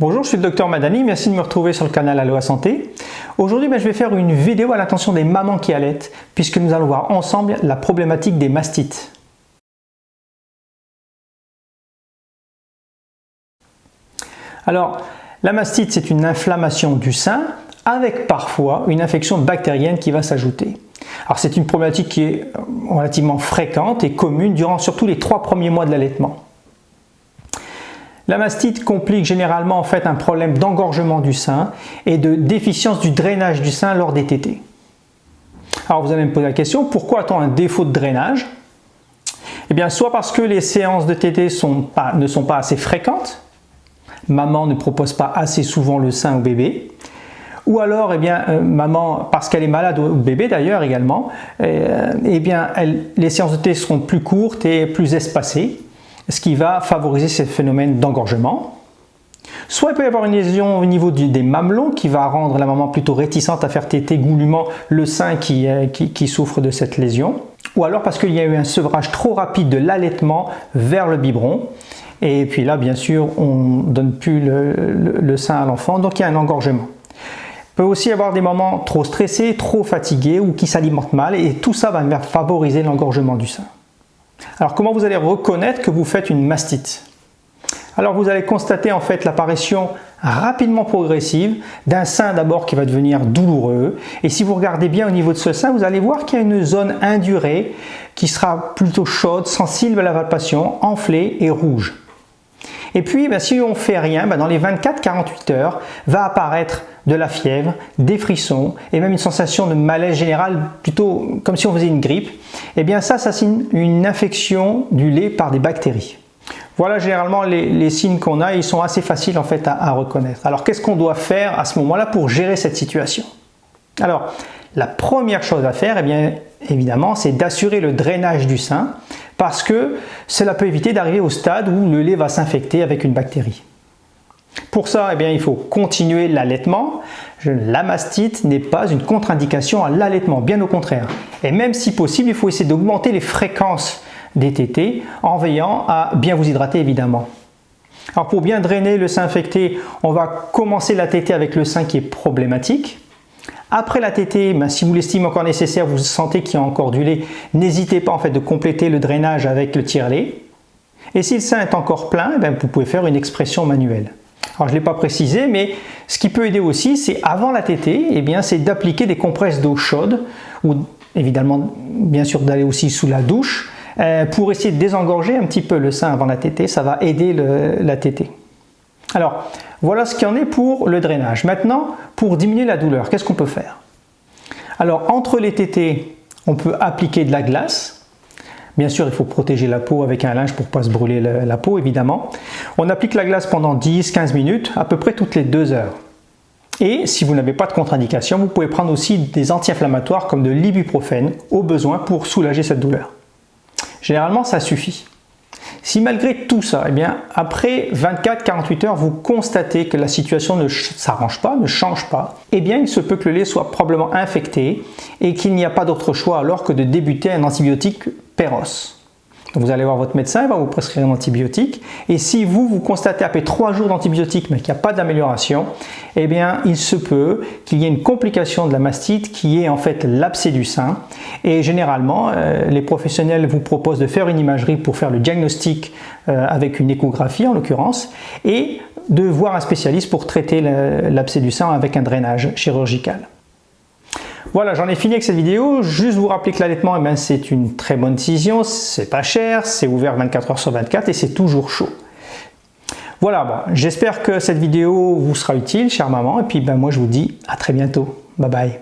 Bonjour, je suis le docteur Madani, merci de me retrouver sur le canal Aloha Santé. Aujourd'hui, je vais faire une vidéo à l'attention des mamans qui allaitent, puisque nous allons voir ensemble la problématique des mastites. Alors, la mastite, c'est une inflammation du sein, avec parfois une infection bactérienne qui va s'ajouter. Alors, c'est une problématique qui est relativement fréquente et commune durant surtout les 3 premiers mois de l'allaitement. La mastite complique généralement en fait un problème d'engorgement du sein et de déficience du drainage du sein lors des tétées. Alors vous allez me poser la question, pourquoi a-t-on un défaut de drainage? Eh bien, soit parce que les séances de tétée ne sont pas assez fréquentes, maman ne propose pas assez souvent le sein au bébé, ou alors maman, parce qu'elle est malade, ou bébé d'ailleurs également, les séances de tétée seront plus courtes et plus espacées, ce qui va favoriser ce phénomène d'engorgement. Soit il peut y avoir une lésion au niveau des mamelons qui va rendre la maman plutôt réticente à faire téter goulûment le sein qui souffre de cette lésion. Ou alors parce qu'il y a eu un sevrage trop rapide de l'allaitement vers le biberon. Et puis là, bien sûr, on ne donne plus le sein à l'enfant, donc il y a un engorgement. Il peut aussi y avoir des mamans trop stressées, trop fatiguées ou qui s'alimentent mal, et tout ça va favoriser l'engorgement du sein. Alors comment vous allez reconnaître que vous faites une mastite? Alors vous allez constater en fait l'apparition rapidement progressive d'un sein d'abord qui va devenir douloureux, et si vous regardez bien au niveau de ce sein, vous allez voir qu'il y a une zone indurée qui sera plutôt chaude, sensible à la palpation, enflée et rouge. Et puis si on ne fait rien, dans les 24-48 heures va apparaître de la fièvre, des frissons et même une sensation de malaise général, plutôt comme si on faisait une grippe. Et bien ça signe une infection du lait par des bactéries. Voilà généralement les signes qu'on a, et ils sont assez faciles en fait à reconnaître. Alors qu'est-ce qu'on doit faire à ce moment-là pour gérer cette situation? Alors la première chose à faire, évidemment, c'est d'assurer le drainage du sein, parce que cela peut éviter d'arriver au stade où le lait va s'infecter avec une bactérie. Pour ça, il faut continuer l'allaitement. La mastite n'est pas une contre-indication à l'allaitement, bien au contraire. Et même si possible, il faut essayer d'augmenter les fréquences des tétées en veillant à bien vous hydrater évidemment. Alors pour bien drainer le sein infecté, on va commencer la tétée avec le sein qui est problématique. Après la tétée, si vous l'estimez encore nécessaire, vous sentez qu'il y a encore du lait, n'hésitez pas en fait de compléter le drainage avec le tire-lait. Et si le sein est encore plein, vous pouvez faire une expression manuelle. Alors je ne l'ai pas précisé, mais ce qui peut aider aussi, c'est avant la tétée, c'est d'appliquer des compresses d'eau chaude, ou évidemment bien sûr d'aller aussi sous la douche, pour essayer de désengorger un petit peu le sein avant la tétée. Ça va aider la tétée. Alors voilà ce qu'il y en est pour le drainage. Maintenant, pour diminuer la douleur, qu'est-ce qu'on peut faire? Alors entre les tétées, on peut appliquer de la glace. Bien sûr, il faut protéger la peau avec un linge pour ne pas se brûler la peau, évidemment. On applique la glace pendant 10-15 minutes, à peu près toutes les 2 heures. Et si vous n'avez pas de contre-indication, vous pouvez prendre aussi des anti-inflammatoires comme de l'ibuprofène au besoin pour soulager cette douleur. Généralement, ça suffit. Si malgré tout ça, après 24-48 heures, vous constatez que la situation ne s'arrange pas, ne change pas, il se peut que le lait soit probablement infecté et qu'il n'y a pas d'autre choix alors que de débuter un antibiotique Péros. Vous allez voir votre médecin, il va vous prescrire un antibiotique, et si vous constatez après 3 jours d'antibiotique mais qu'il n'y a pas d'amélioration, il se peut qu'il y ait une complication de la mastite qui est en fait l'abcès du sein, et généralement les professionnels vous proposent de faire une imagerie pour faire le diagnostic avec une échographie en l'occurrence, et de voir un spécialiste pour traiter l'abcès du sein avec un drainage chirurgical. Voilà, j'en ai fini avec cette vidéo. Juste vous rappeler que l'allaitement, c'est une très bonne décision, c'est pas cher, c'est ouvert 24 heures sur 24 et c'est toujours chaud. Voilà, j'espère que cette vidéo vous sera utile, chère maman, et puis moi je vous dis à très bientôt. Bye bye.